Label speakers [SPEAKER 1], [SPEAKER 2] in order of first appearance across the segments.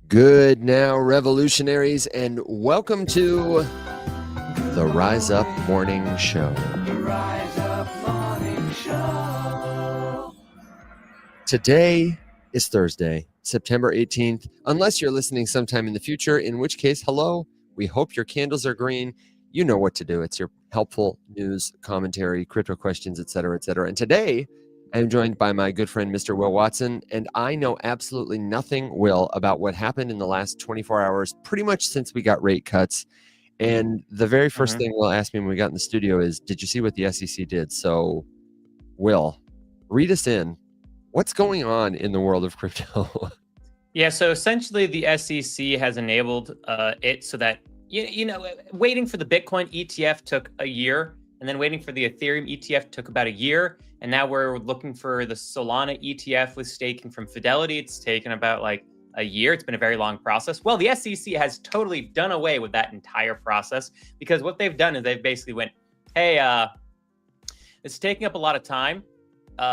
[SPEAKER 1] Good now, revolutionaries, and welcome to the Rise Up Morning Show. Today is Thursday, September 18th, unless you're listening sometime in the future, in which case, hello, we hope your candles are green. You know what to do. It's your helpful news, commentary, crypto questions, etc., etc. And today, I'm joined by my good friend, Mr. Will Watson, and I know absolutely nothing, Will, about what happened in the last 24 hours, pretty much since we got rate cuts. And the very first thing Will asked me when we got in the studio is, did you see what the SEC did? So, Will, read us in. What's going on in the world of crypto?
[SPEAKER 2] Yeah, so essentially the SEC has enabled it so that, waiting for the Bitcoin ETF took a year, and then waiting for the Ethereum ETF took about a year. And now we're looking for the Solana ETF with staking from Fidelity. It's taken about like a year. It's been a very long process. Well, the SEC has totally done away with that entire process, because what they've done is they've basically went, hey, it's taking up a lot of time.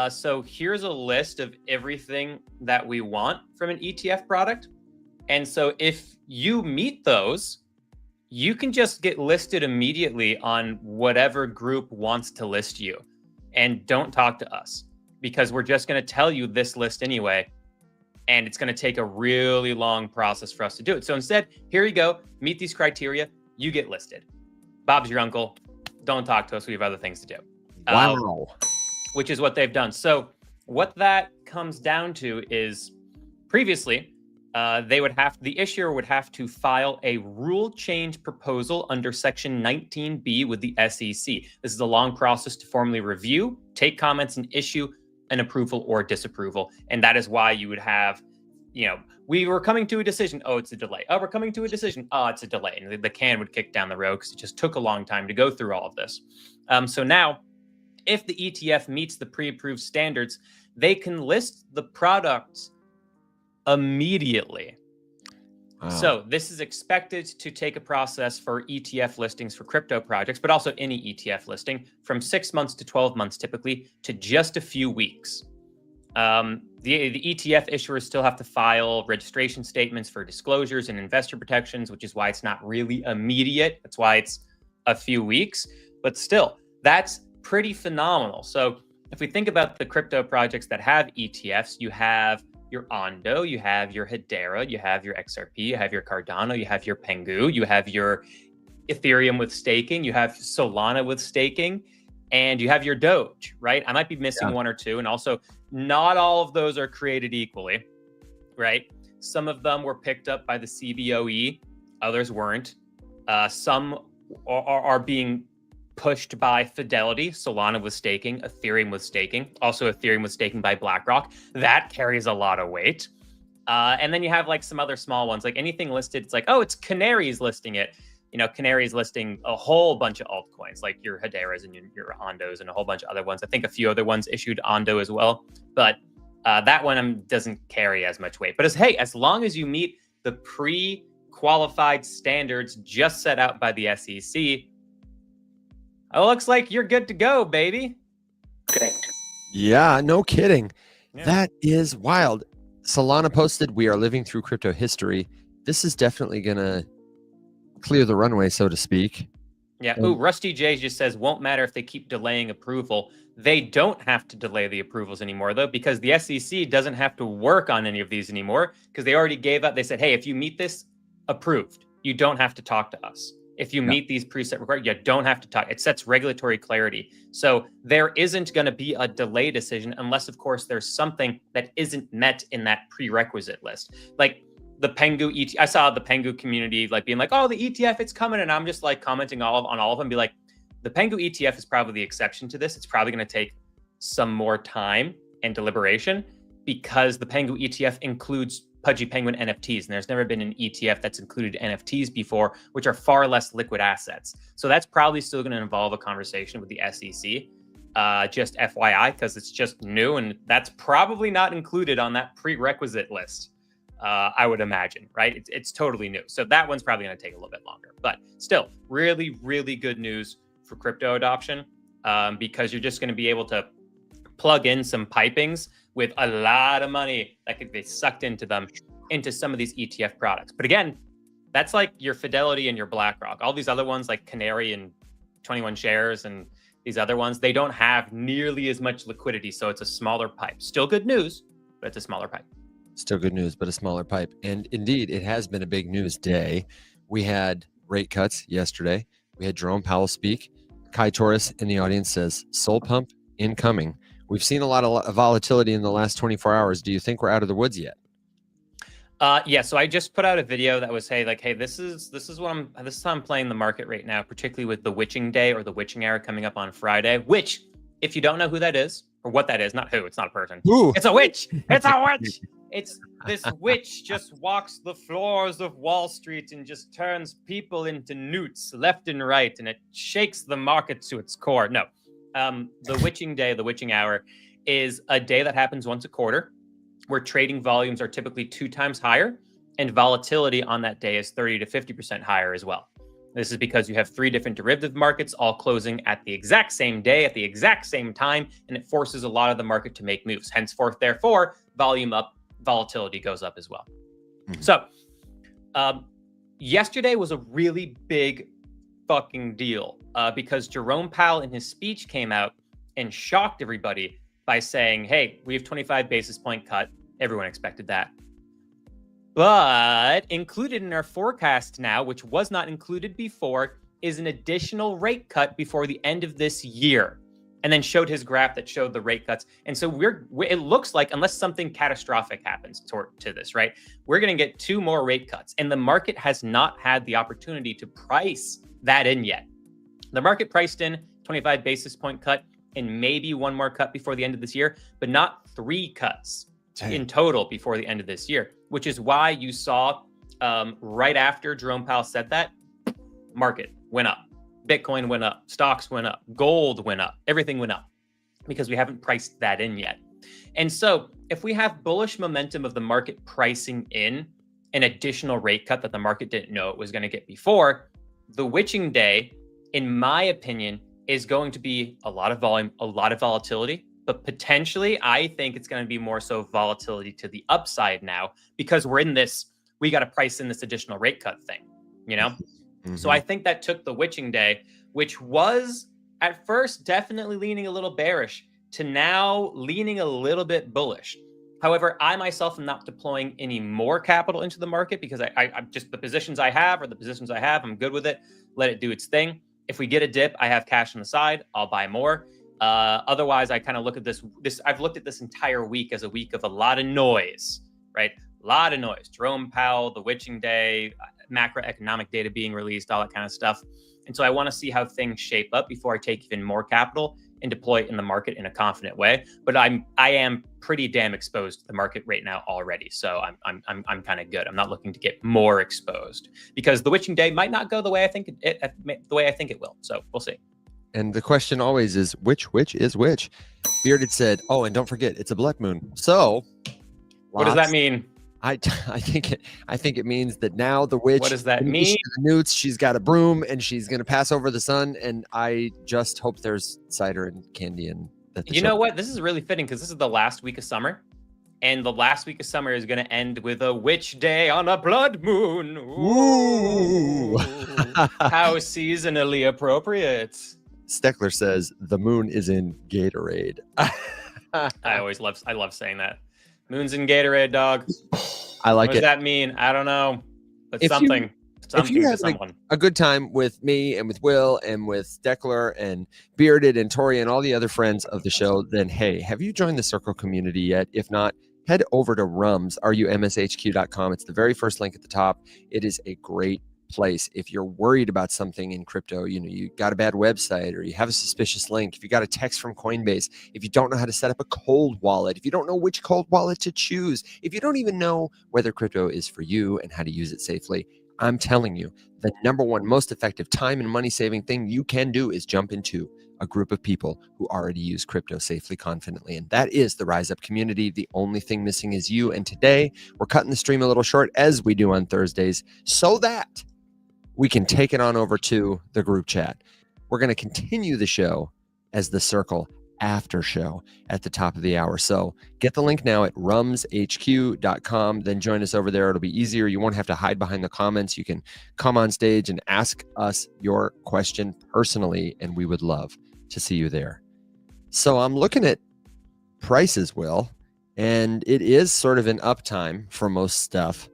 [SPEAKER 2] So here's a list of everything that we want from an ETF product. And so if you meet those, you can just get listed immediately on whatever group wants to list you. And don't talk to us, because we're just going to tell you this list anyway. And it's going to take a really long process for us to do it. So instead, here you go. Meet these criteria. You get listed. Bob's your uncle. Don't talk to us. We have other things to do.
[SPEAKER 1] Wow.
[SPEAKER 2] Which is what they've done. So what that comes down to is previously, the issuer would have to file a rule change proposal under Section 19B with the SEC. This is a long process to formally review, take comments, and issue an approval or disapproval. And that is why you would have, we were coming to a decision. Oh, it's a delay. Oh, we're coming to a decision. Oh, it's a delay. And the can would kick down the road because it just took a long time to go through all of this. So now, if the ETF meets the pre-approved standards, they can list the products immediately. Wow. So this is expected to take a process for ETF listings for crypto projects, but also any ETF listing, from 6 months to 12 months typically, to just a few weeks. The ETF issuers still have to file registration statements for disclosures and investor protections, which is why it's not really immediate. That's why it's a few weeks. But still, that's pretty phenomenal. So if we think about the crypto projects that have ETFs, you have your Ondo, you have your Hedera, you have your XRP, you have your Cardano, you have your Pengu, you have your Ethereum with staking, you have Solana with staking, and you have your Doge, right? I might be missing one or two. And also, not all of those are created equally, right? Some of them were picked up by the CBOE, others weren't. Some are being pushed by Fidelity. Solana was staking, Ethereum was staking. Also, Ethereum was staking by BlackRock. That carries a lot of weight. And then you have like some other small ones, like anything listed. It's like, oh, it's Canary's listing it. Canary's listing a whole bunch of altcoins, like your Hederas and your Ondos and a whole bunch of other ones. I think a few other ones issued Ondo as well. But that one doesn't carry as much weight. But as long as you meet the pre-qualified standards just set out by the SEC, it looks like you're good to go, baby.
[SPEAKER 3] Great.
[SPEAKER 1] Yeah, no kidding. Yeah. That is wild. Solana posted, "We are living through crypto history." This is definitely going to clear the runway, so to speak.
[SPEAKER 2] Yeah. Ooh, Rusty J just says, won't matter if they keep delaying approval. They don't have to delay the approvals anymore, though, because the SEC doesn't have to work on any of these anymore, because they already gave up. They said, hey, if you meet this, approved. You don't have to talk to us. If you meet these preset requirements, you don't have to talk. It sets regulatory clarity. So there isn't going to be a delay decision unless, of course, there's something that isn't met in that prerequisite list. Like the Pengu ETF, I saw the Pengu community like being like, oh, the ETF, it's coming. And I'm just like commenting on all of them, be like, the Pengu ETF is probably the exception to this. It's probably going to take some more time and deliberation, because the Pengu ETF includes Pudgy Penguin NFTs, and there's never been an ETF that's included NFTs before, which are far less liquid assets. So that's probably still going to involve a conversation with the SEC, just FYI, because it's just new, and that's probably not included on that prerequisite list, I would imagine, right? It's totally new. So that one's probably going to take a little bit longer, but still really, really good news for crypto adoption, because you're just going to be able to plug in some pipings with a lot of money that could be sucked into some of these ETF products. But again, that's like your Fidelity and your BlackRock. All these other ones like Canary and 21 Shares and these other ones, they don't have nearly as much liquidity. So it's a smaller pipe. Still good news, but it's a smaller pipe.
[SPEAKER 1] Still good news, but a smaller pipe. And indeed, it has been a big news day. We had rate cuts yesterday. We had Jerome Powell speak. Kai Torres in the audience says, soul pump incoming. We've seen a lot of volatility in the last 24 hours. Do you think we're out of the woods yet?
[SPEAKER 2] Yeah, so I just put out a video that was, hey, this is how I'm playing the market right now, particularly with the witching day or the witching hour coming up on Friday, which, if you don't know who that is or what that is, not who, it's not a person.
[SPEAKER 1] Ooh.
[SPEAKER 2] It's a witch. It's a witch. It's this witch just walks the floors of Wall Street and just turns people into newts left and right, and it shakes the market to its core. No, the witching day, the witching hour, is a day that happens once a quarter, where trading volumes are typically 2 times higher, and volatility on that day is 30 to 50% higher as well. This is because you have 3 different derivative markets all closing at the exact same day, at the exact same time, and it forces a lot of the market to make moves. Henceforth, therefore, volume up, volatility goes up as well. Mm-hmm. So, yesterday was a really big fucking deal because Jerome Powell in his speech came out and shocked everybody by saying, hey, we have 25 basis point cut. Everyone expected that. But included in our forecast now, which was not included before, is an additional rate cut before the end of this year. And then showed his graph that showed the rate cuts. And so it looks like, unless something catastrophic happens to this, right, we're going to get 2 more rate cuts. And the market has not had the opportunity to price that in yet. The market priced in 25 basis point cut and maybe 1 more cut before the end of this year, but not 3 cuts in total before the end of this year, which is why you saw right after Jerome Powell said that, market went up. Bitcoin went up, stocks went up, gold went up, everything went up because we haven't priced that in yet. And so if we have bullish momentum of the market pricing in an additional rate cut that the market didn't know it was going to get before, the witching day, in my opinion, is going to be a lot of volume, a lot of volatility, but potentially I think it's going to be more so volatility to the upside now because we're in this, we got to price in this additional rate cut thing, you know? Mm-hmm. So I think that took the witching day, which was at first definitely leaning a little bearish, to now leaning a little bit bullish. However, I myself am not deploying any more capital into the market because I just, the positions I have are the positions I have. I'm good with it. Let it do its thing. If we get a dip, I have cash on the side. I'll buy more. Otherwise, I kind of look at this. I've looked at this entire week as a week of a lot of noise, right? A lot of noise. Jerome Powell, the witching day, macroeconomic data being released, all that kind of stuff. And so I want to see how things shape up before I take even more capital and deploy it in the market in a confident way. But I am pretty damn exposed to the market right now already. So I'm kind of good. I'm not looking to get more exposed because the witching day might not go the way I think it will. So we'll see.
[SPEAKER 1] And the question always is, which is which? Bearded said, oh, and don't forget, it's a blood moon. So
[SPEAKER 2] what does that mean?
[SPEAKER 1] I think it means that now the witch.
[SPEAKER 2] What does that mean?
[SPEAKER 1] The newts, she's got a broom and she's going to pass over the sun. And I just hope there's cider and candy and that.
[SPEAKER 2] You know what? This is really fitting because this is the last week of summer, and the last week of summer is going to end with a witch day on a blood moon. Ooh. How seasonally appropriate.
[SPEAKER 1] Steckler says the moon is in Gatorade.
[SPEAKER 2] I love saying that. Moon's in Gatorade, dog.
[SPEAKER 1] I like it.
[SPEAKER 2] What does that mean? I don't know. But something
[SPEAKER 1] if you have a good time with me and with Will and with Steckler and Bearded and Tori and all the other friends of the show, then hey, have you joined the Circle community yet? If not, head over to rumshq.com. It's the very first link at the top. It is a great place if you're worried about something in crypto. You know, you got a bad website or you have a suspicious link, if you got a text from Coinbase, if you don't know how to set up a cold wallet, if you don't know which cold wallet to choose, if you don't even know whether crypto is for you and how to use it safely, I'm telling you, the number one most effective time and money saving thing you can do is jump into a group of people who already use crypto safely, confidently. And that is the Rise Up community. The only thing missing is you. And today we're cutting the stream a little short, as we do on Thursdays, so that we can take it on over to the group chat. We're going to continue the show as the Circle after show at the top of the hour. So get the link now at rumshq.com. Then join us over there. It'll be easier. You won't have to hide behind the comments. You can come on stage and ask us your question personally, and we would love to see you there. So I'm looking at prices, Will, and it is sort of an uptime for most stuff.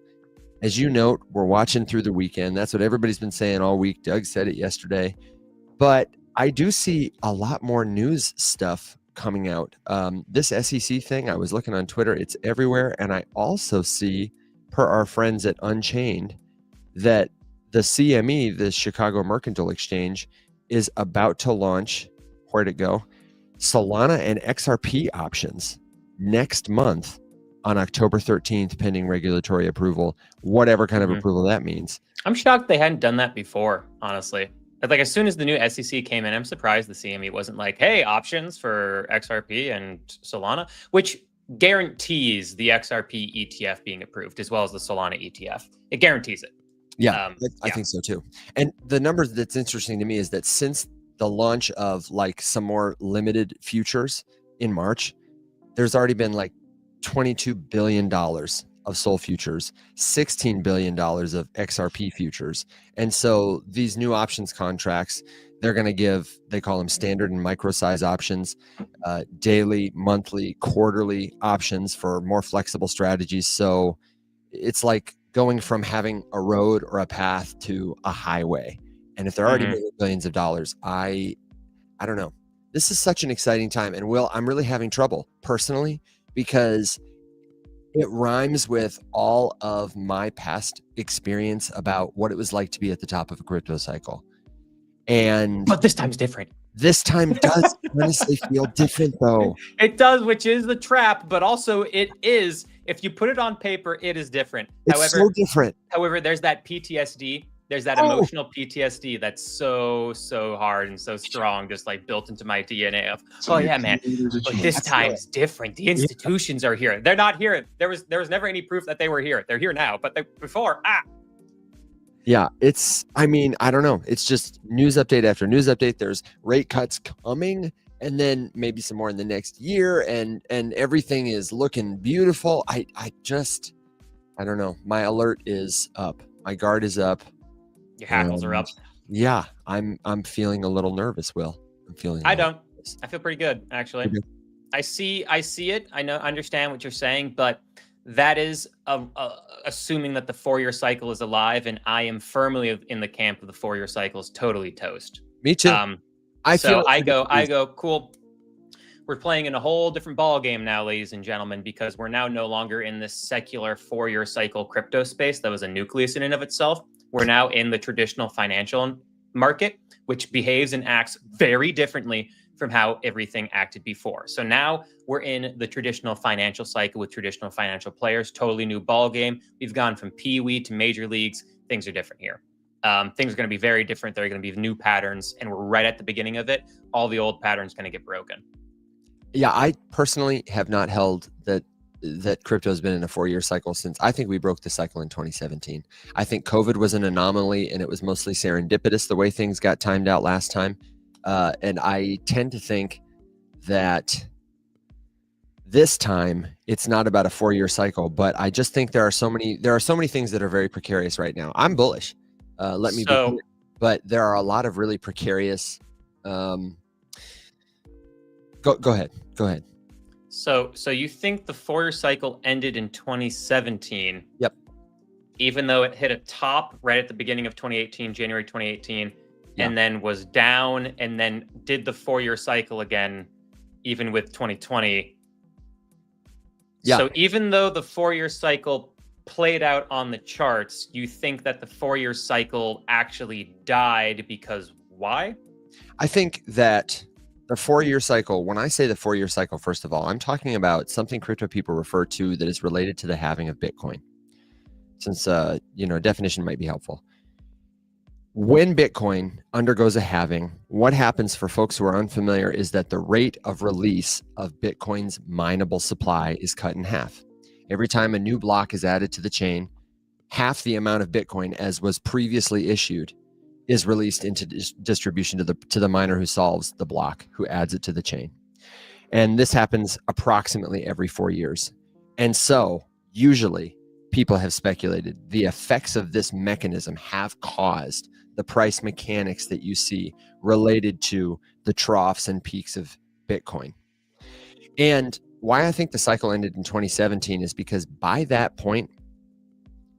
[SPEAKER 1] As you note, we're watching through the weekend. That's what everybody's been saying all week. Doug said it yesterday. But I do see a lot more news stuff coming out. This SEC thing, I was looking on Twitter, it's everywhere. And I also see, per our friends at Unchained, that the CME, the Chicago Mercantile Exchange, is about to launch, where'd it go? Solana and XRP options next month on October 13th, pending regulatory approval, whatever kind of approval that means.
[SPEAKER 2] I'm shocked they hadn't done that before, honestly. Like, as soon as the new SEC came in, I'm surprised the CME wasn't like, hey, options for XRP and Solana, which guarantees the XRP ETF being approved, as well as the Solana ETF. It guarantees it.
[SPEAKER 1] Yeah, I think so too. And the numbers that's interesting to me is that since the launch of like some more limited futures in March, there's already been like $22 billion of SOL futures, $16 billion of XRP futures. And so these new options contracts, they're going to give, they call them standard and micro size options, daily, monthly, quarterly options for more flexible strategies. So it's like going from having a road or a path to a highway. And if they're already making billions of dollars, I don't know. This is such an exciting time. And Will, I'm really having trouble personally because it rhymes with all of my past experience about what it was like to be at the top of a crypto cycle.
[SPEAKER 2] But this time's different.
[SPEAKER 1] This time does honestly feel different though.
[SPEAKER 2] It does, which is the trap, but also it is, if you put it on paper, it is different.
[SPEAKER 1] It's so different.
[SPEAKER 2] However, there's that PTSD. There's that emotional PTSD that's so hard and so strong, just like built into my DNA of, oh yeah, man, but this time's different. The institutions are here. They're not here. There was never any proof that they were here. They're here now, but before.
[SPEAKER 1] Yeah, I mean, I don't know. It's just news update after news update. There's rate cuts coming, and then maybe some more in the next year, and everything is looking beautiful. I don't know. My alert is up. My guard is up.
[SPEAKER 2] Your hackles are up.
[SPEAKER 1] Yeah, I'm feeling a little nervous, Will.
[SPEAKER 2] I feel pretty good, actually. I see it. I understand what you're saying, but that is assuming that the 4-year cycle is alive, and I am firmly in the camp of the 4-year cycle is totally toast.
[SPEAKER 1] Me too.
[SPEAKER 2] I go, cool. We're playing in a whole different ball game now, ladies and gentlemen, because we're now no longer in this secular 4-year cycle crypto space that was a nucleus in and of itself. We're now in the traditional financial market, which behaves and acts very differently from how everything acted before. So now we're in the traditional financial cycle with traditional financial players, totally new ball game. We've gone from Pee-wee to major leagues. Things are different here. Things are going to be very different. There are going to be new patterns, and we're right at the beginning of it. All the old patterns going to get broken.
[SPEAKER 1] Yeah, I personally have not held that crypto has been in a 4-year cycle since I think we broke the cycle in 2017. I think COVID was an anomaly, and it was mostly serendipitous the way things got timed out last time. And I tend to think that this time it's not about a 4-year cycle, but I just think there are so many things that are very precarious right now. I'm bullish. Let me be clear, but there are a lot of really precarious. Go ahead.
[SPEAKER 2] So you think the 4-year cycle ended in 2017?
[SPEAKER 1] Yep.
[SPEAKER 2] Even though it hit a top right at the beginning of 2018, January 2018, and then was down, and then did the 4-year cycle again, even with 2020. Yeah. So even though the 4-year cycle played out on the charts, you think that the 4-year cycle actually died because why?
[SPEAKER 1] I think that the 4-year cycle, when I say the 4-year cycle, first of all, I'm talking about something crypto people refer to that is related to the halving of Bitcoin. Since, definition might be helpful. When Bitcoin undergoes a halving, what happens for folks who are unfamiliar is that the rate of release of Bitcoin's mineable supply is cut in half. Every time a new block is added to the chain, half the amount of Bitcoin as was previously issued is released into distribution to the miner who solves the block, who adds it to the chain. And this happens approximately every 4 years. And so usually people have speculated the effects of this mechanism have caused the price mechanics that you see related to the troughs and peaks of Bitcoin. And why I think the cycle ended in 2017 is because by that point,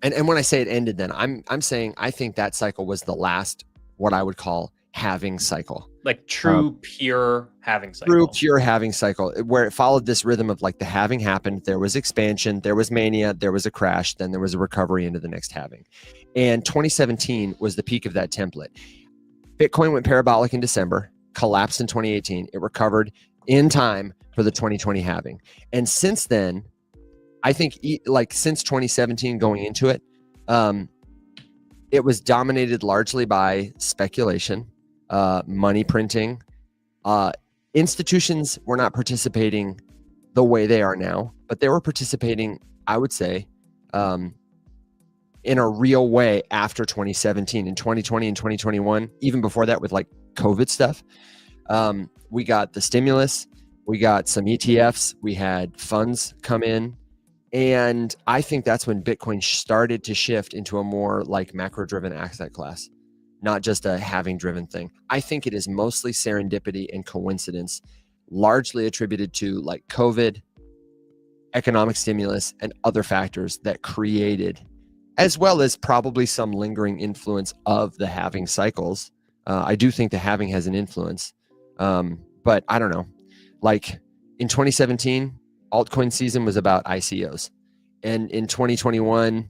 [SPEAKER 1] and when I say it ended, then I'm saying I think that cycle was the last, what I would call halving cycle.
[SPEAKER 2] Like true pure halving cycle.
[SPEAKER 1] True pure halving cycle, where it followed this rhythm of like the halving happened, there was expansion, there was mania, there was a crash, then there was a recovery into the next halving. And 2017 was the peak of that template. Bitcoin went parabolic in December, collapsed in 2018. It recovered in time for the 2020 halving. And since then, I think like since 2017 going into it, it was dominated largely by speculation, money printing. Institutions were not participating the way they are now, but they were participating, I would say, in a real way after 2017. In 2020 and 2021, even before that with like COVID stuff, we got the stimulus, we got some ETFs, we had funds come in. And I think that's when Bitcoin started to shift into a more like macro-driven asset class, not just a halving-driven thing. I think it is mostly serendipity and coincidence, largely attributed to like COVID, economic stimulus, and other factors that created, as well as probably some lingering influence of the halving cycles. I do think the halving has an influence, but I don't know. Like in 2017, altcoin season was about ICOs. And in 2021,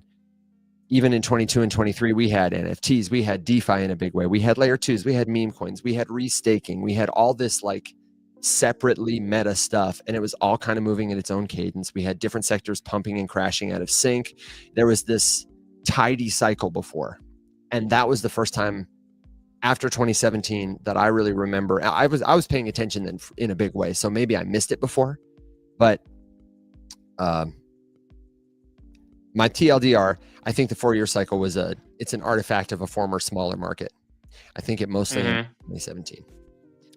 [SPEAKER 1] even in 22 and 23, we had NFTs, we had DeFi in a big way. We had layer twos, we had meme coins, we had restaking, we had all this like separately meta stuff. And it was all kind of moving at its own cadence. We had different sectors pumping and crashing out of sync. There was this tidy cycle before. And that was the first time after 2017 that I really remember. I was paying attention then in a big way. So maybe I missed it before. But my TLDR, I think the 4-year cycle it's an artifact of a former smaller market. I think it mostly in 2017.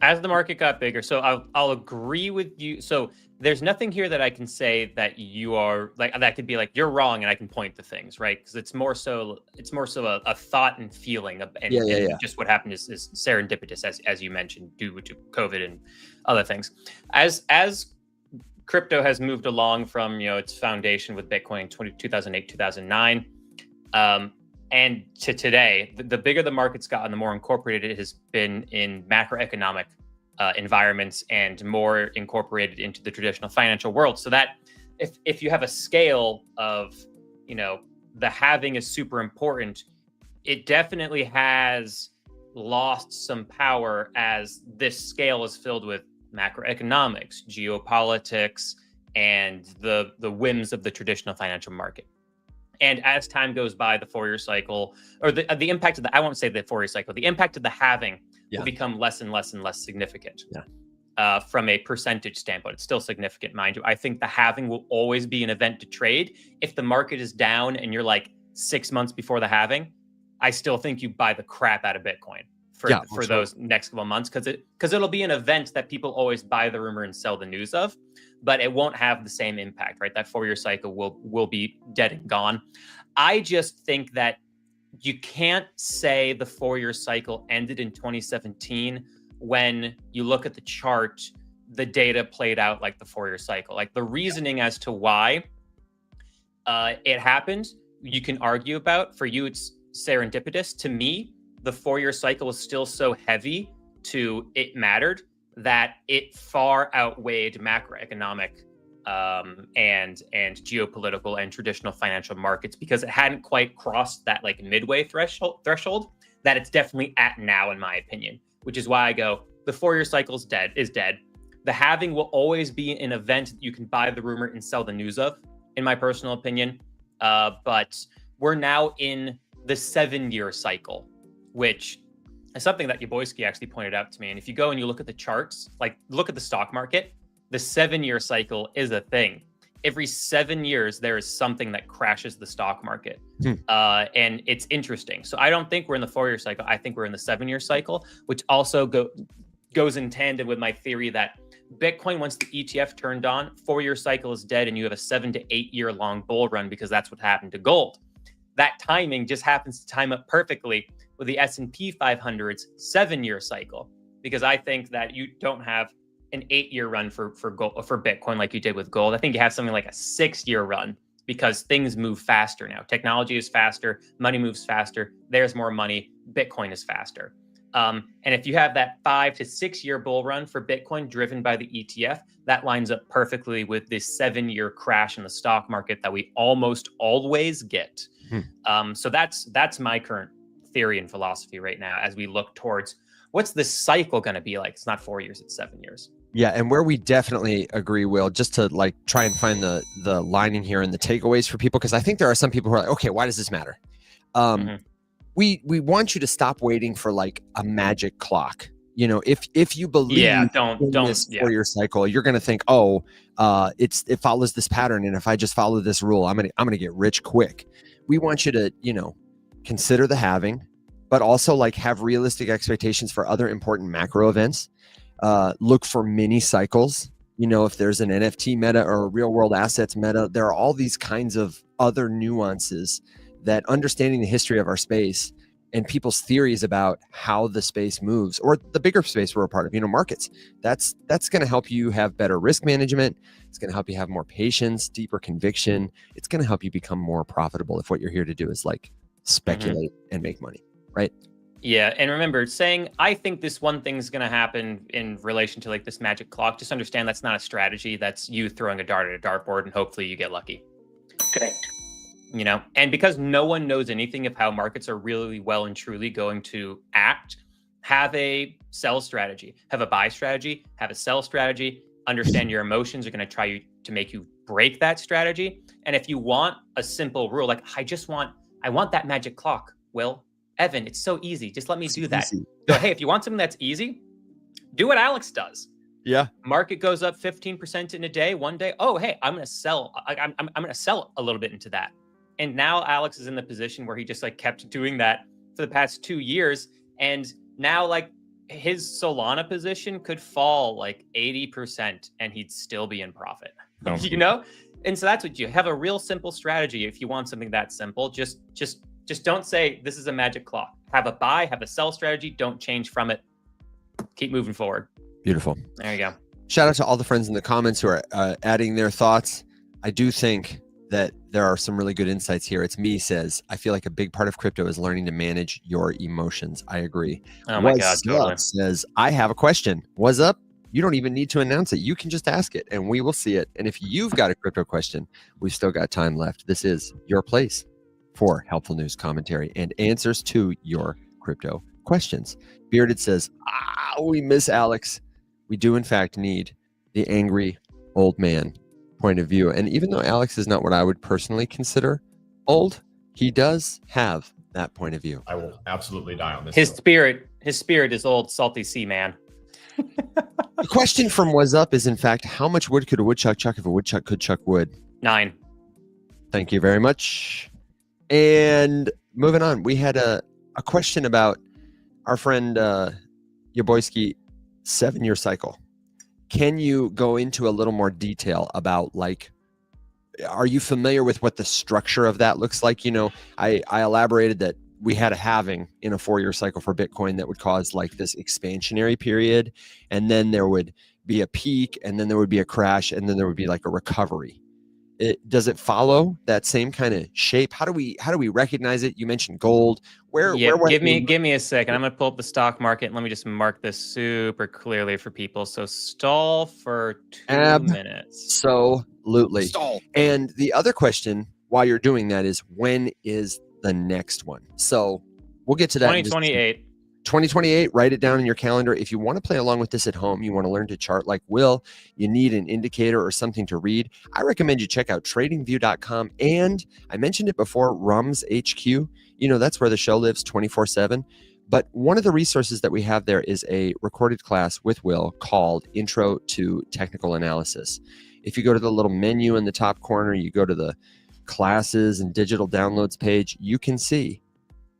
[SPEAKER 2] As the market got bigger, so I'll agree with you. So there's nothing here that I can say that you are like, that could be like, you're wrong, and I can point to things, right? Because it's more so a thought and feeling and just what happened is serendipitous, as you mentioned, due to COVID and other things. As crypto has moved along from its foundation with Bitcoin in 2008, 2009, and to today, the bigger the market's gotten, the more incorporated it has been in macroeconomic environments and more incorporated into the traditional financial world. So that if you have a scale of, the halving is super important, it definitely has lost some power as this scale is filled with macroeconomics, geopolitics, and the whims of the traditional financial market. And as time goes by, the 4-year cycle, or the impact of I won't say the 4-year cycle, the impact of the halving will become less and less and less significant. From a percentage standpoint. It's still significant, mind you. I think the halving will always be an event to trade. If the market is down and you're like 6 months before the halving, I still think you buy the crap out of Bitcoin for those next couple of months, because it'll be an event that people always buy the rumor and sell the news of, but it won't have the same impact, right? That 4-year cycle will be dead and gone. I just think that you can't say the 4-year cycle ended in 2017 when you look at the chart, the data played out like the 4-year cycle. Like the reasoning as to why it happened, you can argue about. For you, it's serendipitous. To me, the 4-year cycle is still so heavy to it mattered that it far outweighed macroeconomic and geopolitical and traditional financial markets, because it hadn't quite crossed that like midway threshold that it's definitely at now, in my opinion. Which is why I go, the 4-year cycle is dead. The halving will always be an event that you can buy the rumor and sell the news of, in my personal opinion. But we're now in the 7-year cycle, which is something that Yaboyskyi actually pointed out to me. And if you go and you look at the charts, like look at the stock market, the 7-year cycle is a thing. Every 7 years, there is something that crashes the stock market. And it's interesting. So I don't think we're in the 4-year cycle. I think we're in the 7-year cycle, which also goes in tandem with my theory that Bitcoin, once the ETF turned on, 4-year cycle is dead and you have a 7 to 8 year long bull run, because that's what happened to gold. That timing just happens to time up perfectly with the S&P 500's 7-year cycle, because I think that you don't have an 8-year run for Bitcoin like you did with gold. I think you have something like a 6-year run, because things move faster now. Technology is faster, money moves faster, there's more money, Bitcoin is faster. And if you have that 5 to 6 year bull run for Bitcoin driven by the ETF, that lines up perfectly with this 7-year crash in the stock market that we almost always get. So that's my current theory and philosophy right now as we look towards what's this cycle going to be like. It's not 4 years, it's 7 years.
[SPEAKER 1] Yeah, and where we definitely agree, Will, just to like try and find the lining here and the takeaways for people, because I think there are some people who are like, okay, why does this matter? We want you to stop waiting for like a magic clock. You know, if you believe in this 4-year cycle, you're going to think, it follows this pattern, and if I just follow this rule, I'm gonna get rich quick. We want you to, consider the halving, but also like have realistic expectations for other important macro events. Look for mini cycles. If there's an NFT meta or a real world assets meta, there are all these kinds of other nuances that understanding the history of our space and people's theories about how the space moves, or the bigger space we're a part of, markets, that's going to help you have better risk management. It's going to help you have more patience, deeper conviction. It's going to help you become more profitable if what you're here to do is like speculate and make money, right?
[SPEAKER 2] Yeah, and remember, saying I think this one thing is going to happen in relation to like this magic clock, just understand that's not a strategy. That's you throwing a dart at a dartboard and hopefully you get lucky.
[SPEAKER 3] Correct.
[SPEAKER 2] And because no one knows anything of how markets are really well and truly going to act, have a sell strategy, have a buy strategy, have a sell strategy. Understand your emotions are going to try to make you break that strategy. And if you want a simple rule, like I want that magic clock, Will, Evan, it's so easy. Just let me do that. So, hey, if you want something that's easy, do what Alex does.
[SPEAKER 1] Yeah.
[SPEAKER 2] Market goes up 15% in a day, one day. Oh, hey, I'm going to sell. I'm going to sell a little bit into that. And now Alex is in the position where he just like kept doing that for the past 2 years. And now like his Solana position could fall like 80% and he'd still be in profit, And so that's what you have, a real simple strategy. If you want something that simple, just don't say this is a magic clock. Have a buy, have a sell strategy. Don't change from it. Keep moving forward.
[SPEAKER 1] Beautiful.
[SPEAKER 2] There you go.
[SPEAKER 1] Shout out to all the friends in the comments who are adding their thoughts. I do think that there are some really good insights here. It's me says, I feel like a big part of crypto is learning to manage your emotions. I agree.
[SPEAKER 2] Oh my God, totally.
[SPEAKER 1] Says, I have a question. What's up? You don't even need to announce it. You can just ask it and we will see it. And if you've got a crypto question, we've still got time left. This is your place for helpful news, commentary, and answers to your crypto questions. Bearded says, we miss Alex. We do in fact need the angry old man point of view. And even though Alex is not what I would personally consider old, he does have that point of view.
[SPEAKER 3] I will absolutely die on this.
[SPEAKER 2] His spirit is old, salty sea man.
[SPEAKER 1] The question from What's Up is, in fact, how much wood could a woodchuck chuck if a woodchuck could chuck wood? 9. Thank you very much. And moving on, we had a question about our friend Yaboyskyi 7-year cycle. Can you go into a little more detail about, like, are you familiar with what the structure of that looks like? I elaborated that we had a halving in a 4-year cycle for Bitcoin that would cause like this expansionary period. And then there would be a peak, and then there would be a crash, and then there would be like a recovery. Does it follow that same kind of shape? How do we recognize it? You mentioned gold.
[SPEAKER 2] Give me a second. I'm gonna pull up the stock market and let me just mark this super clearly for people. So stall for 2 minutes.
[SPEAKER 1] Absolutely. Stall. And the other question while you're doing that is, when is the next one? So we'll get to that.
[SPEAKER 2] 2028.
[SPEAKER 1] 2028, write it down in your calendar. If you want to play along with this at home, you want to learn to chart like Will, you need an indicator or something to read, I recommend you check out tradingview.com. And I mentioned it before, Rum's HQ. That's where the show lives 24/7. But one of the resources that we have there is a recorded class with Will called Intro to Technical Analysis. If you go to the little menu in the top corner, you go to the classes and digital downloads page, you can see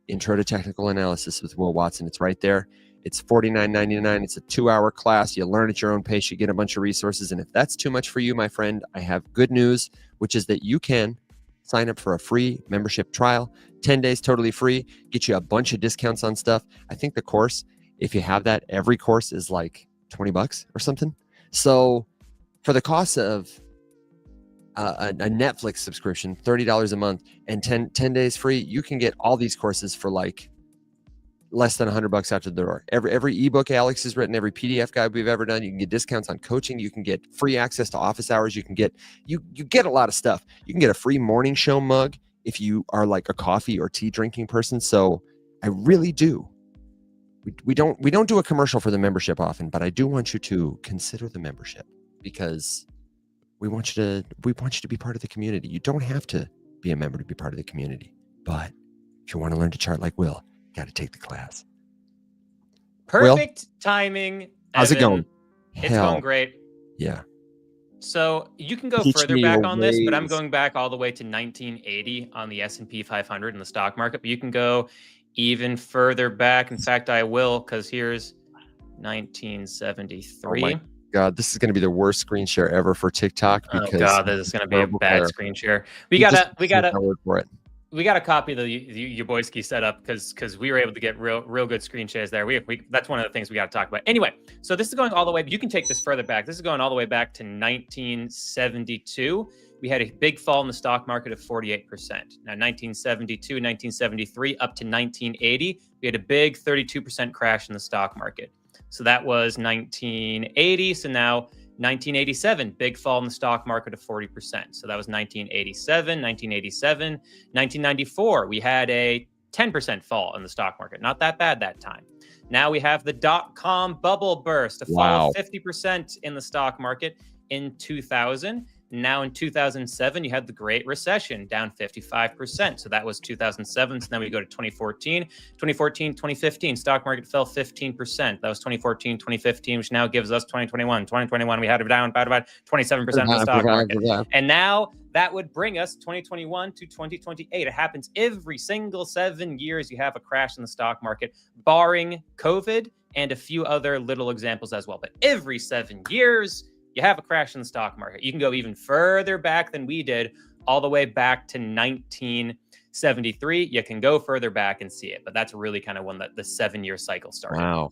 [SPEAKER 1] Intro to Technical Analysis with Will Watson. It's right there. It's $49.99. It's a 2-hour class. You learn at your own pace. You get a bunch of resources. And if that's too much for you, my friend, I have good news, which is that you can sign up for a free membership trial, 10 days totally free, get you a bunch of discounts on stuff. I think the course, if you have that, every course is like $20 or something. So for the cost of a Netflix subscription, $30 a month and 10 days free, you can get all these courses for like less than $100 out the door. Every ebook Alex has written, every PDF guide we've ever done, you can get discounts on coaching. You can get free access to office hours. You can get, you get a lot of stuff. You can get a free morning show mug if you are like a coffee or tea drinking person. So I really do. We don't do a commercial for the membership often, but I do want you to consider the membership because we want you to be part of the community. You don't have to be a member to be part of the community, but if you want to learn to chart like Will, got to take the class.
[SPEAKER 2] Perfect timing.
[SPEAKER 1] How's it going?
[SPEAKER 2] It's going great.
[SPEAKER 1] Yeah.
[SPEAKER 2] So you can go
[SPEAKER 1] Teach
[SPEAKER 2] further
[SPEAKER 1] me
[SPEAKER 2] back
[SPEAKER 1] your
[SPEAKER 2] on this, but I'm
[SPEAKER 1] ways.
[SPEAKER 2] going back all the way to 1980 on the S&P 500 in the stock market. But you can go even further back. In fact, I will, because here's 1973.
[SPEAKER 1] Oh my God, this is going to be the worst screen share ever for TikTok. Because
[SPEAKER 2] oh God, this is going to be a bad
[SPEAKER 1] player.
[SPEAKER 2] screen share. We gotta
[SPEAKER 1] word for it.
[SPEAKER 2] We got to copy the Yaboyskyi setup because we were able to get real good screen shares there. That's one of the things we got to talk about. Anyway, so this is going all the way. You can take this further back. This is going all the way back to 1972. We had a big fall in the stock market of 48%. Now, 1972, 1973, up to 1980, we had a big 32% crash in the stock market. So that was 1980. So now 1987, big fall in the stock market of 40%. So that was 1987, 1987. 1994, we had a 10% fall in the stock market. Not that bad that time. Now we have the dot-com bubble burst, a fall of 50% in the stock market in 2000. Now in 2007, you had the Great Recession, down 55%. So that was 2007. So then we go to 2014. 2014, 2015, stock market fell 15%. That was 2014, 2015, which now gives us 2021. 2021, we had it down about 27% in the stock market. And now that would bring us 2021 to 2028. It happens every single 7 years. You have a crash in the stock market, barring COVID and a few other little examples as well. But every 7 years, you have a crash in the stock market. You can go even further back than we did, all the way back to 1973. You can go further back and see it, but that's really kind of when the 7-year cycle started.
[SPEAKER 1] Wow.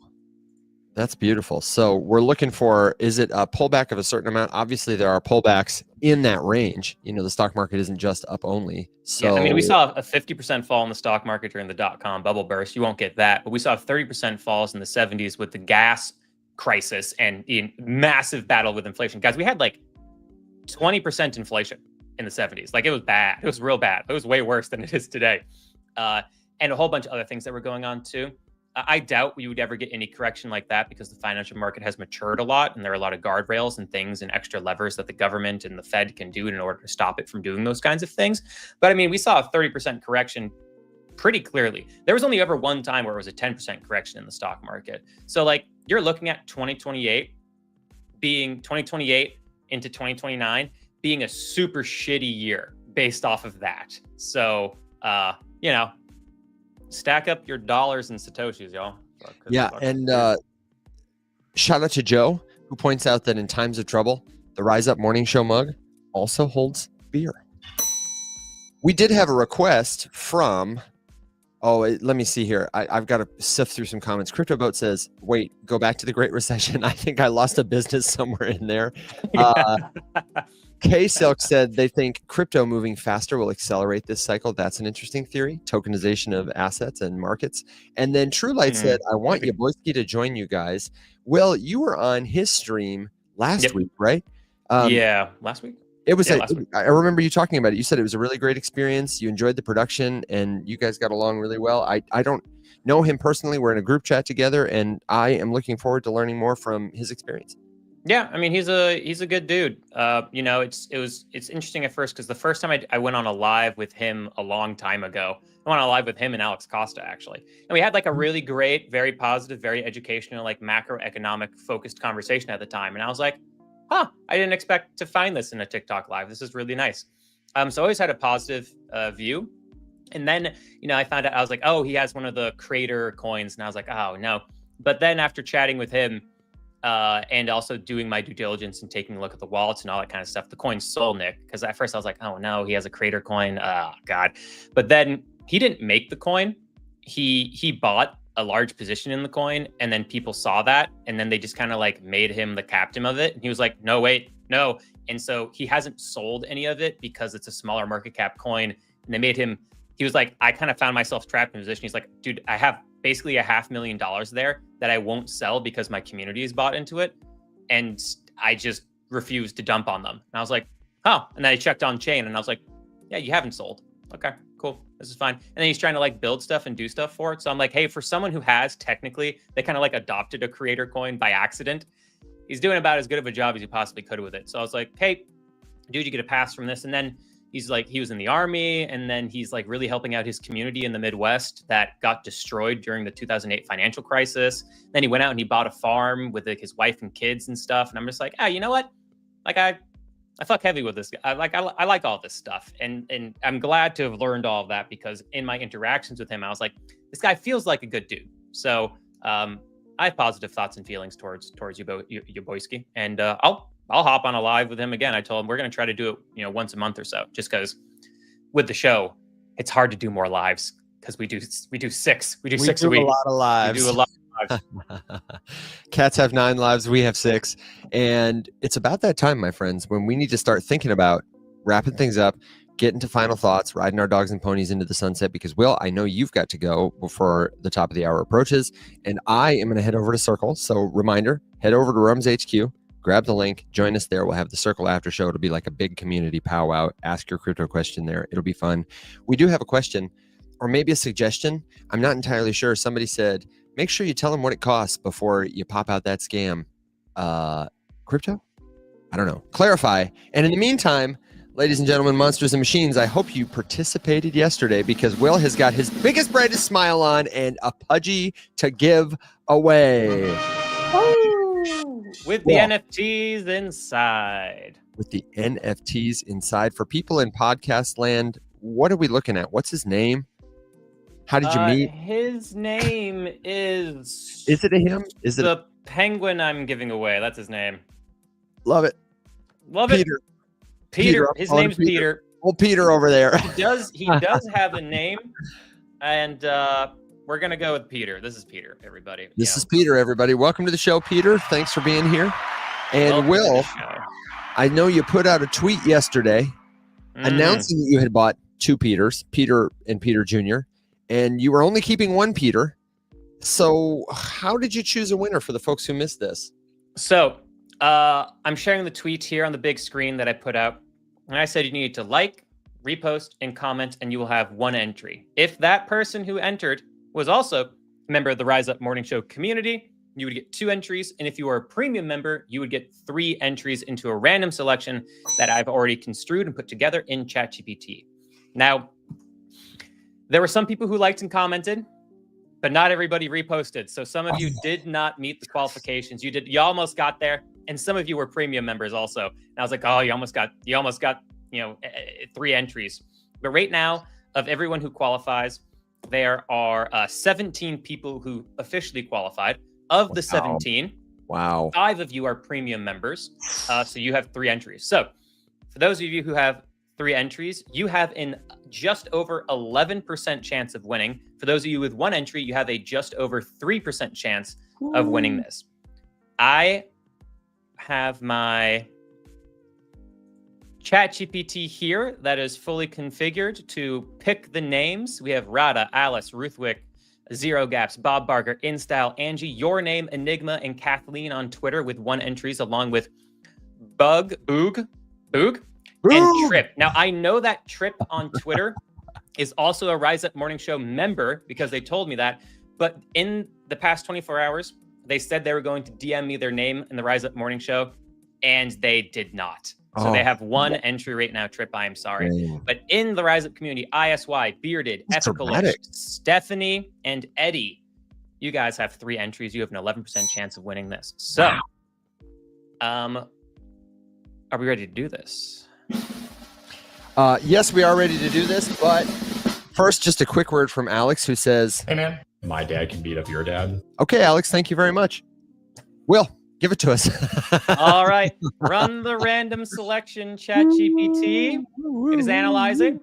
[SPEAKER 1] That's beautiful. So we're looking for, is it a pullback of a certain amount? Obviously, there are pullbacks in that range. You know, the stock market isn't just up only. So
[SPEAKER 2] yeah, I mean, we saw a 50% fall in the stock market during the dot-com bubble burst. You won't get that, but we saw 30% falls in the 70s with the gas crisis and in massive battle with inflation. Guys, we had like 20% inflation in the 70s. Like, it was bad. It was real bad. It was way worse than it is today. And a whole bunch of other things that were going on too. I doubt we would ever get any correction like that because the financial market has matured a lot and there are a lot of guardrails and things and extra levers that the government and the Fed can do in order to stop it from doing those kinds of things. But I mean, we saw a 30% correction pretty clearly. There was only ever one time where it was a 10% correction in the stock market. So like, you're looking at 2028 into 2029 being a super shitty year based off of that. So, you know, stack up your dollars and Satoshis, y'all.
[SPEAKER 1] Yeah. And shout out to Joe, who points out that in times of trouble, the Rise Up Morning Show mug also holds beer. We did have a request from, let me see here. I've got to sift through some comments. CryptoBoat says, wait, go back to the Great Recession. I think I lost a business somewhere in there. K-Silk said they think crypto moving faster will accelerate this cycle. That's an interesting theory. Tokenization of assets and markets. And then True Light said, I want Yaboyskyi to join you guys. Will, you were on his stream last week, right?
[SPEAKER 2] Yeah, last week.
[SPEAKER 1] It was. I remember you talking about it. You said it was a really great experience. You enjoyed the production, and you guys got along really well. I don't know him personally. We're in a group chat together, and I am looking forward to learning more from his experience.
[SPEAKER 2] Yeah, I mean, he's a good dude. You know, it's interesting at first because the first time I went on a live with him a long time ago, I went on a live with him and Alex Costa actually, and we had like a really great, very positive, very educational, like macroeconomic focused conversation at the time, and I was like, I didn't expect to find this in a TikTok live. This is really nice. So I always had a positive view. And then, you know, I found out, I was like, oh, he has one of the creator coins. And I was like, oh, no. But then after chatting with him and also doing my due diligence and taking a look at the wallets and all that kind of stuff, the coin sold, Nick, because at first I was like, oh no, he has a creator coin. Oh God. But then he didn't make the coin. He bought a large position in the coin, and then people saw that, and then they just kind of like made him the captain of it. And he was like, no, wait, no. And so he hasn't sold any of it because it's a smaller market cap coin. And they made him, he was like, I kind of found myself trapped in a position. He's like, dude, I have basically $500,000 there that I won't sell because my community is bought into it. And I just refused to dump on them. And I was like, oh, and then I checked on chain and I was like, yeah, you haven't sold. Okay, cool. This is fine. And then he's trying to like build stuff and do stuff for it. So I'm like, hey, for someone who has technically, they kind of like adopted a creator coin by accident, he's doing about as good of a job as he possibly could with it. So I was like, hey, dude, you get a pass from this. And then he's like, he was in the army, and then he's like really helping out his community in the Midwest that got destroyed during the 2008 financial crisis. Then he went out and he bought a farm with like his wife and kids and stuff. And I'm just like, ah, you know what? Like I fuck heavy with this guy. I like all this stuff. And I'm glad to have learned all of that, because in my interactions with him, I was like, this guy feels like a good dude. So I have positive thoughts and feelings towards Yaboyskyi. And I'll hop on a live with him again. I told him we're going to try to do it, once a month or so, just because with the show, it's hard to do more lives because we do 6. We do 6 a week.
[SPEAKER 1] A lot of lives.
[SPEAKER 2] We do a lot of lives.
[SPEAKER 1] Cats have 9 lives. We have 6. And it's about that time, my friends, when we need to start thinking about wrapping things up, getting to final thoughts, riding our dogs and ponies into the sunset, because Will, I know you've got to go before the top of the hour approaches, and I am going to head over to Circle. So reminder, head over to Rums HQ, grab the link, join us there. We'll have the Circle after show. It'll be like a big community powwow. Ask your crypto question there. It'll be fun. We do have a question or maybe a suggestion. I'm not entirely sure. Somebody said, make sure you tell them what it costs before you pop out that scam. Crypto? I don't know. Clarify. And in the meantime, ladies and gentlemen, monsters and machines, I hope you participated yesterday, because Will has got his biggest, brightest smile on and a pudgy to give away.
[SPEAKER 2] With the NFTs inside.
[SPEAKER 1] With the NFTs inside. For people in podcast land, what are we looking at? What's his name? How did you meet?
[SPEAKER 2] His name is...
[SPEAKER 1] Is it a him? Is it
[SPEAKER 2] the penguin I'm giving away? That's his name.
[SPEAKER 1] Love it.
[SPEAKER 2] Love
[SPEAKER 1] Peter.
[SPEAKER 2] it. Peter. His name's Peter.
[SPEAKER 1] Old Peter over there.
[SPEAKER 2] He does have a name, and we're gonna go with Peter. This is Peter, everybody.
[SPEAKER 1] This is Peter, everybody. Welcome to the show, Peter. Thanks for being here. And Will, I know you put out a tweet yesterday announcing that you had bought 2 Peters, Peter and Peter Jr., and you were only keeping 1 Peter. So how did you choose a winner for the folks who missed this?
[SPEAKER 2] So I'm sharing the tweet here on the big screen that I put out. And I said you need to like, repost, and comment, and you will have 1 entry. If that person who entered was also a member of the Rise Up Morning Show community, you would get 2 entries. And if you are a premium member, you would get 3 entries into a random selection that I've already construed and put together in ChatGPT. Now, there were some people who liked and commented, but not everybody reposted. So some of you did not meet the qualifications. You almost got there. And some of you were premium members also. And I was like, oh, you almost got 3 entries. But right now, of everyone who qualifies, there are 17 people who officially qualified. Of the 17, 5 of you are premium members. So you have 3 entries. So for those of you who have 3 entries, you have an just over 11% chance of winning. For those of you with 1 entry, you have a just over 3% chance of winning this. I have my ChatGPT here that is fully configured to pick the names. We have Rada, Alice, Ruthwick, Zero Gaps, Bob Barker, InStyle, Angie, Your Name, Enigma, and Kathleen on Twitter with 1 entries, along with Boog, and Trip. Now, I know that Trip on Twitter is also a Rise Up Morning Show member because they told me that. But in the past 24 hours, they said they were going to DM me their name in the Rise Up Morning Show, and they did not. So they have 1 entry right now, Trip. I am sorry. Dang. But in the Rise Up community, ISY, Bearded, Ethicalish, Stephanie, and Eddie, you guys have 3 entries. You have an 11% chance of winning this. So, are we ready to do this?
[SPEAKER 1] Yes, we are ready to do this. But first, just a quick word from Alex, who says,
[SPEAKER 3] Hey, man. My dad can beat up your dad.
[SPEAKER 1] Okay, Alex, thank you very much. Will, give it to us.
[SPEAKER 2] All right, run the random selection, ChatGPT. It is analyzing.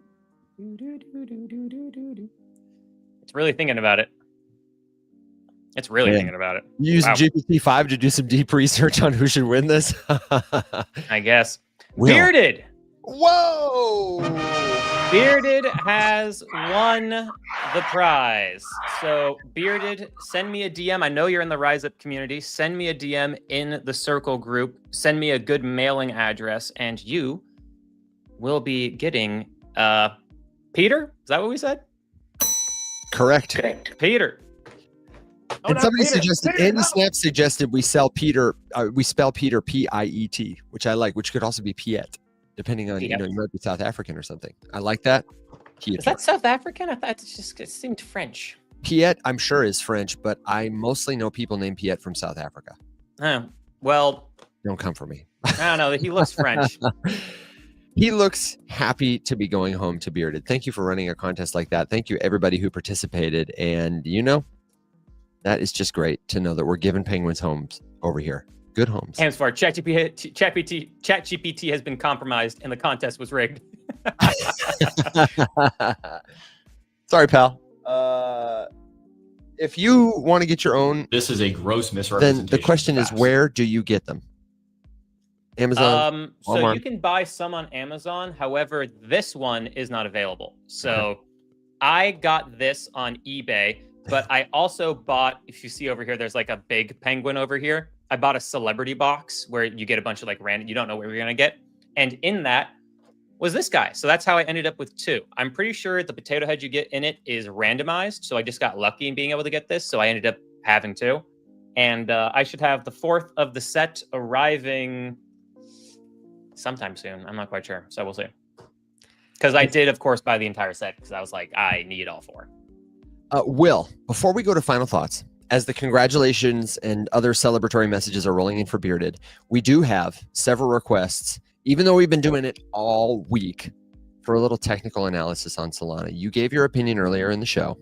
[SPEAKER 2] It's really thinking about it. It's really thinking about it.
[SPEAKER 1] You using GPT-5 to do some deep research on who should win this?
[SPEAKER 2] I guess.
[SPEAKER 1] Will.
[SPEAKER 2] Bearded.
[SPEAKER 1] Whoa!
[SPEAKER 2] Bearded has won the prize. So Bearded, send me a DM. I know you're in the Rise Up community. Send me a DM in the Circle group. Send me a good mailing address, and you will be getting Peter. Is that what we said?
[SPEAKER 1] Correct.
[SPEAKER 2] Peter.
[SPEAKER 1] And somebody suggested, Andy Snap suggested we spell Peter P-I-E-T, which I like, which could also be Piet, depending on, you might be South African or something. I like that. Piet.
[SPEAKER 2] Is that South African? I thought it seemed French.
[SPEAKER 1] Piet, I'm sure, is French, but I mostly know people named Piet from South Africa.
[SPEAKER 2] Oh, well.
[SPEAKER 1] Don't come for me.
[SPEAKER 2] I don't know. He looks French.
[SPEAKER 1] He looks happy to be going home to Bearded. Thank you for running a contest like that. Thank you, everybody who participated. And, that is just great to know that we're giving penguins homes over here. Good homes.
[SPEAKER 2] Hands for ChatGPT has been compromised and the contest was rigged.
[SPEAKER 1] Sorry, pal. If you want to get your own,
[SPEAKER 3] this is a gross misrepresentation.
[SPEAKER 1] Then the question is, where do you get them? Amazon.
[SPEAKER 2] So you can buy some on Amazon. However, this one is not available. So I got this on eBay. But I also bought, if you see over here, there's like a big penguin over here. I bought a celebrity box where you get a bunch of like random, you don't know where you're going to get. And in that was this guy. So that's how I ended up with two. I'm pretty sure the potato head you get in it is randomized. So I just got lucky in being able to get this. So I ended up having two. And I should have the fourth of the set arriving sometime soon. I'm not quite sure. So we'll see. Because I did, of course, buy the entire set because I was like, I need all four.
[SPEAKER 1] Will, before we go to final thoughts, as the congratulations and other celebratory messages are rolling in for Bearded, we do have several requests, even though we've been doing it all week, for a little technical analysis on Solana. You gave your opinion earlier in the show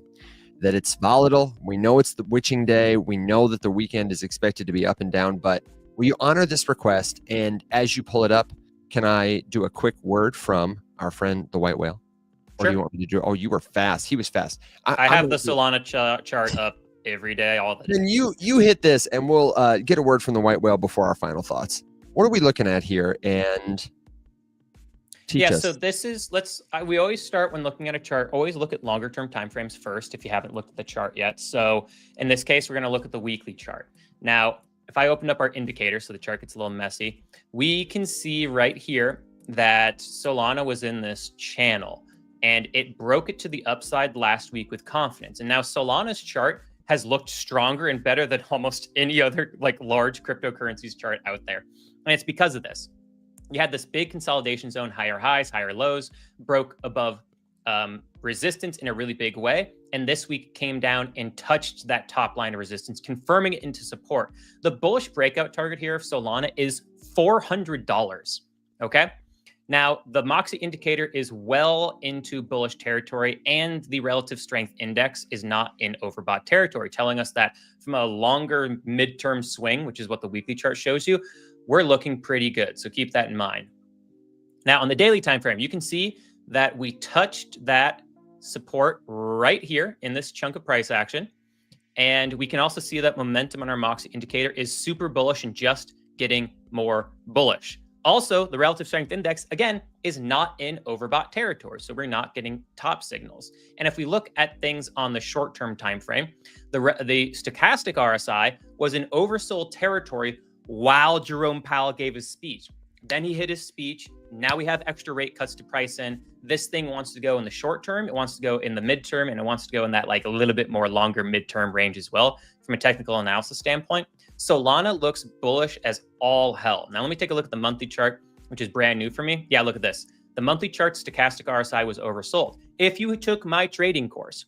[SPEAKER 1] that it's volatile. We know it's the witching day. We know that the weekend is expected to be up and down, but will you honor this request? And as you pull it up, can I do a quick word from our friend, the White Whale? Or do you want me to do? Oh, you were fast. He was fast.
[SPEAKER 2] I have the Solana chart up every day, all the day.
[SPEAKER 1] Then you hit this, and we'll get a word from the White Whale before our final thoughts. What are we looking at here? And teach us.
[SPEAKER 2] So this is we always start when looking at a chart. Always look at longer term timeframes first if you haven't looked at the chart yet. So in this case, we're going to look at the weekly chart. Now, if I open up our indicator, so the chart gets a little messy, we can see right here that Solana was in this channel. And it broke it to the upside last week with confidence. And now Solana's chart has looked stronger and better than almost any other like large cryptocurrencies chart out there. And it's because of this. You had this big consolidation zone, higher highs, higher lows, broke above resistance in a really big way. And this week came down and touched that top line of resistance, confirming it into support. The bullish breakout target here of Solana is $400. Okay. Now, the Moxie indicator is well into bullish territory, and the relative strength index is not in overbought territory, telling us that from a longer midterm swing, which is what the weekly chart shows you, we're looking pretty good. So keep that in mind. Now, on the daily time frame, you can see that we touched that support right here in this chunk of price action. And we can also see that momentum on our Moxie indicator is super bullish and just getting more bullish. Also, the relative strength index, again, is not in overbought territory. So we're not getting top signals. And if we look at things on the short-term time frame, the stochastic RSI was in oversold territory while Jerome Powell gave his speech. Then he hit his speech. Now we have extra rate cuts to price in. This thing wants to go in the short term. It wants to go in the midterm, and it wants to go in that like a little bit more longer midterm range as well from a technical analysis standpoint. Solana looks bullish as all hell. Now let me take a look at the monthly chart, which is brand new for me. Yeah, look at this. The monthly chart stochastic RSI was oversold. If you took my trading course,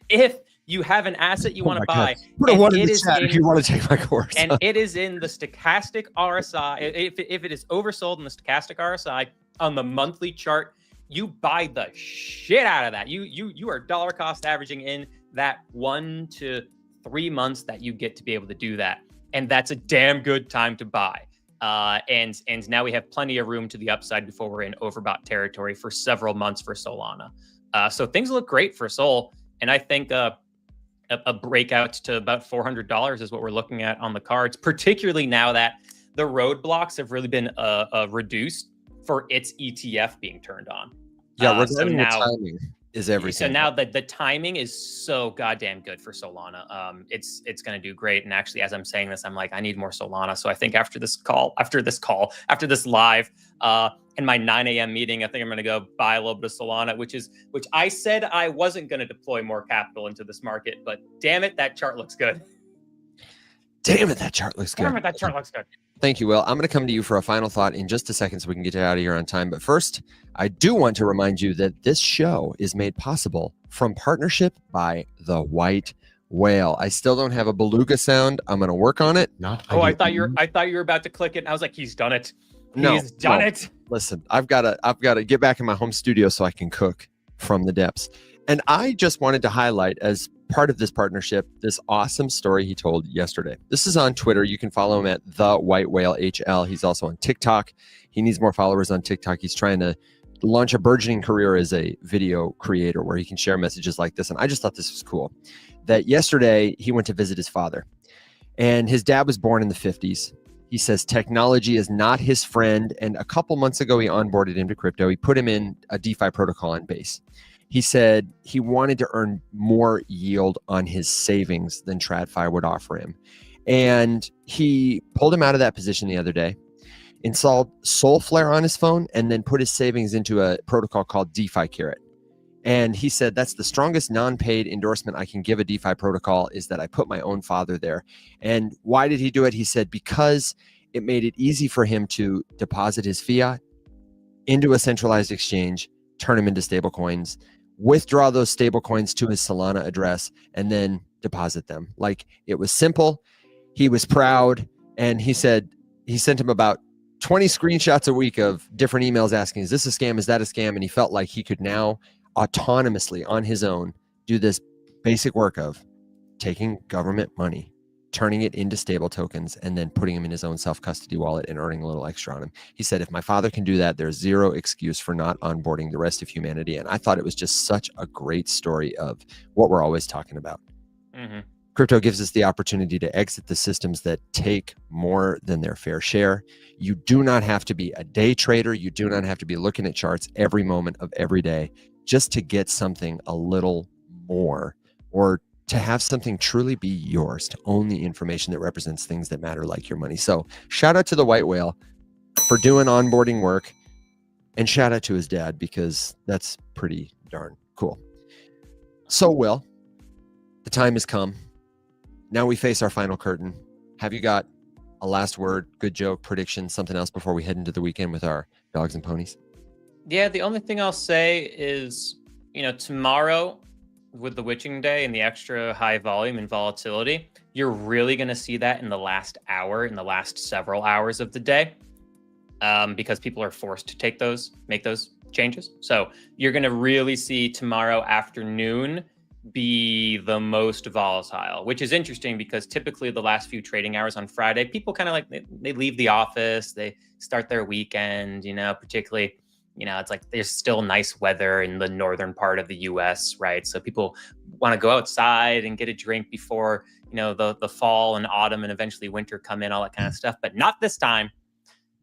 [SPEAKER 2] if you have an asset you want to buy,
[SPEAKER 1] put a one in the chat if you want to take my course.
[SPEAKER 2] And it is in the stochastic RSI. If it is oversold in the stochastic RSI on the monthly chart, you buy the shit out of that. You are dollar cost averaging in that 1 to 3 months that you get to be able to do that. And that's a damn good time to buy. And now we have plenty of room to the upside before we're in overbought territory for several months for Solana. So things look great for Sol. And I think a breakout to about $400 is what we're looking at on the cards, particularly now that the roadblocks have really been reduced for its ETF being turned on.
[SPEAKER 1] Yeah, regarding the timing is everything.
[SPEAKER 2] So now the timing is so goddamn good for Solana. It's going to do great. And actually, as I'm saying this, I'm like, I need more Solana. So I think after this live, in my 9 a.m. meeting, I think I'm going to go buy a little bit of Solana, which I said I wasn't going to deploy more capital into this market, but damn it, that chart looks good.
[SPEAKER 1] Damn it, that chart looks good.
[SPEAKER 2] Damn it, that chart looks good.
[SPEAKER 1] Thank you, Will. I'm going to come to you for a final thought in just a second so we can get you out of here on time. But first, I do want to remind you that this show is made possible from partnership by the White Whale. I still don't have a beluga sound. I'm going to work on it.
[SPEAKER 2] I thought you were about to click it. And I was like, he's done it. He's done it.
[SPEAKER 1] Listen, I've got to get back in my home studio so I can cook from the depths. And I just wanted to highlight, as part of this partnership, this awesome story he told yesterday. This is on Twitter. You can follow him at the White Whale HL. He's also on TikTok. He needs more followers on TikTok. He's trying to launch a burgeoning career as a video creator where he can share messages like this. And I just thought this was cool. That yesterday he went to visit his father, and his dad was born in the 50s. He says technology is not his friend. And a couple months ago, he onboarded him to crypto. He put him in a DeFi protocol on Base. He said he wanted to earn more yield on his savings than TradFi would offer him. And he pulled him out of that position the other day, installed Solflare on his phone, and then put his savings into a protocol called DeFi Carrot. And he said, that's the strongest non-paid endorsement I can give a DeFi protocol, is that I put my own father there. And why did he do it? He said, because it made it easy for him to deposit his fiat into a centralized exchange, turn them into stable coins, withdraw those stable coins to his Solana address, and then deposit them. Like, it was simple. He was proud. And he said he sent him about 20 screenshots a week of different emails asking, is this a scam? Is that a scam? And he felt like he could now autonomously on his own do this basic work of taking government money, turning it into stable tokens, and then putting them in his own self-custody wallet and earning a little extra on him. He said, if my father can do that, there's zero excuse for not onboarding the rest of humanity. And I thought it was just such a great story of what we're always talking about. Mm-hmm. Crypto gives us the opportunity to exit the systems that take more than their fair share. You do not have to be a day trader. You do not have to be looking at charts every moment of every day just to get something a little more, or to have something truly be yours, to own the information that represents things that matter, like your money. So shout out to the White Whale for doing onboarding work, and shout out to his dad, because that's pretty darn cool. So, Will, the time has come. Now we face our final curtain. Have you got a last word, good joke, prediction, something else before we head into the weekend with our dogs and ponies?
[SPEAKER 2] Yeah, the only thing I'll say is, tomorrow with the witching day and the extra high volume and volatility, you're really going to see that in the last hour, in the last several hours of the day, because people are forced to make those changes. So you're going to really see tomorrow afternoon be the most volatile, which is interesting because typically the last few trading hours on Friday, people kind of like, they leave the office, they start their weekend, particularly, it's like there's still nice weather in the northern part of the US, right? So people want to go outside and get a drink before, the fall and autumn and eventually winter come in, all that kind of stuff. But not this time.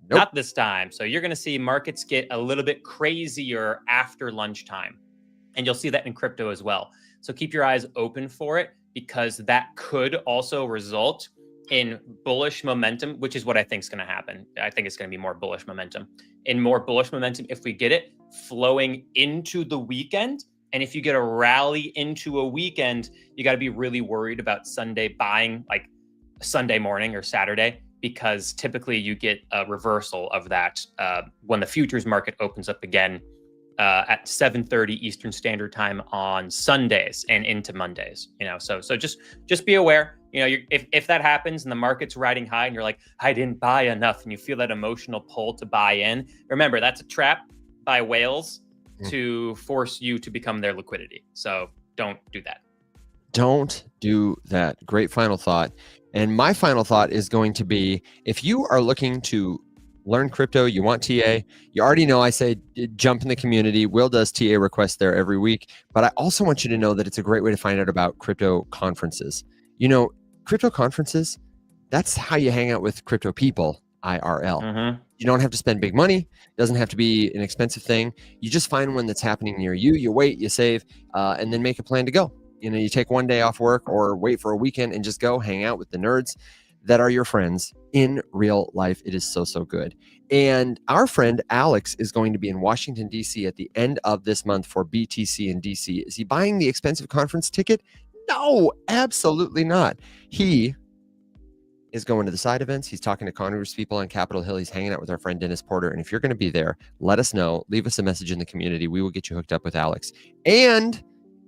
[SPEAKER 2] Nope. Not this time. So you're going to see markets get a little bit crazier after lunchtime. And you'll see that in crypto as well. So keep your eyes open for it, because that could also result in bullish momentum, which is what I think is going to happen. I think it's going to be more bullish momentum. In more bullish momentum, if we get it flowing into the weekend, and if you get a rally into a weekend, you got to be really worried about Sunday buying, like Sunday morning or Saturday, because typically you get a reversal of that when the futures market opens up again at 7:30 Eastern Standard Time on Sundays and into Mondays. So just be aware. If that happens and the market's riding high and you're like, I didn't buy enough, and you feel that emotional pull to buy in, remember, that's a trap by whales. to force you to become their liquidity. So don't do that.
[SPEAKER 1] Don't do that. Great final thought. And my final thought is going to be, if you are looking to learn crypto, you want TA, you already know I say jump in the community. Will does TA requests there every week. But I also want you to know that it's a great way to find out about crypto conferences. You know, crypto conferences, that's how you hang out with crypto people, IRL. You don't have to spend big money. It doesn't have to be an expensive thing. You just find one that's happening near you. You wait, you save, and then make a plan to go. You know, you take one day off work or wait for a weekend and just go hang out with the nerds that are your friends in real life. It is so, so good. And our friend Alex is going to be in Washington, D.C. at the end of this month for BTC in D.C. Is he buying the expensive conference ticket? No, absolutely not. He is going to the side events. He's talking to Congress people on Capitol Hill. He's hanging out with our friend Dennis Porter. And if you're going to be there, let us know. Leave us a message in the community. We will get you hooked up with Alex. And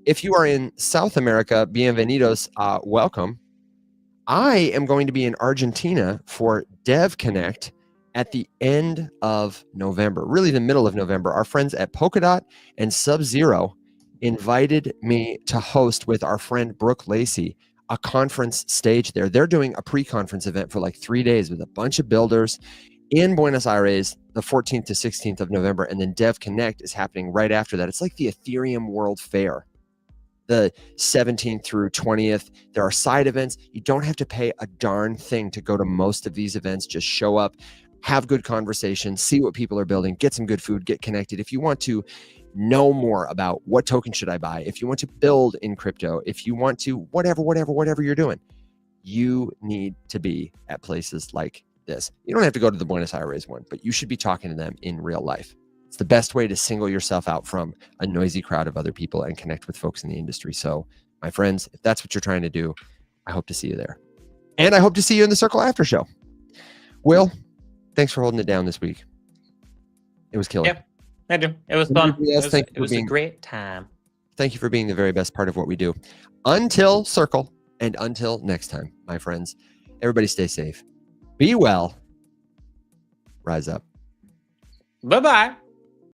[SPEAKER 1] if you are in South America, bienvenidos, welcome. I am going to be in Argentina for Dev Connect at the end of November, really the middle of November. Our friends at Polkadot and Sub-Zero invited me to host with our friend Brooke Lacey a conference stage there. They're doing a pre-conference event for like 3 days with a bunch of builders in Buenos Aires, the 14th to 16th of November. And then Dev Connect is happening right after that. It's like the Ethereum World Fair. The 17th through 20th. There are side events. You don't have to pay a darn thing to go to most of these events. Just show up, have good conversation, see what people are building, get some good food, get connected. If you want to know more about what token should I buy, if you want to build in crypto, if you want to whatever you're doing, you need to be at places like this. You don't have to go to the Buenos Aires one, but you should be talking to them in real life. It's the best way to single yourself out from a noisy crowd of other people and connect with folks in the industry. So, my friends, if that's what you're trying to do, I hope to see you there. And I hope to see you in the Circle After Show. Will, thanks for holding it down this week. It was killer.
[SPEAKER 2] Yeah, I do. It was fun. It was a great time.
[SPEAKER 1] Thank you for being the very best part of what we do. Until Circle and until next time, my friends, everybody stay safe. Be well. Rise up.
[SPEAKER 2] Bye-bye.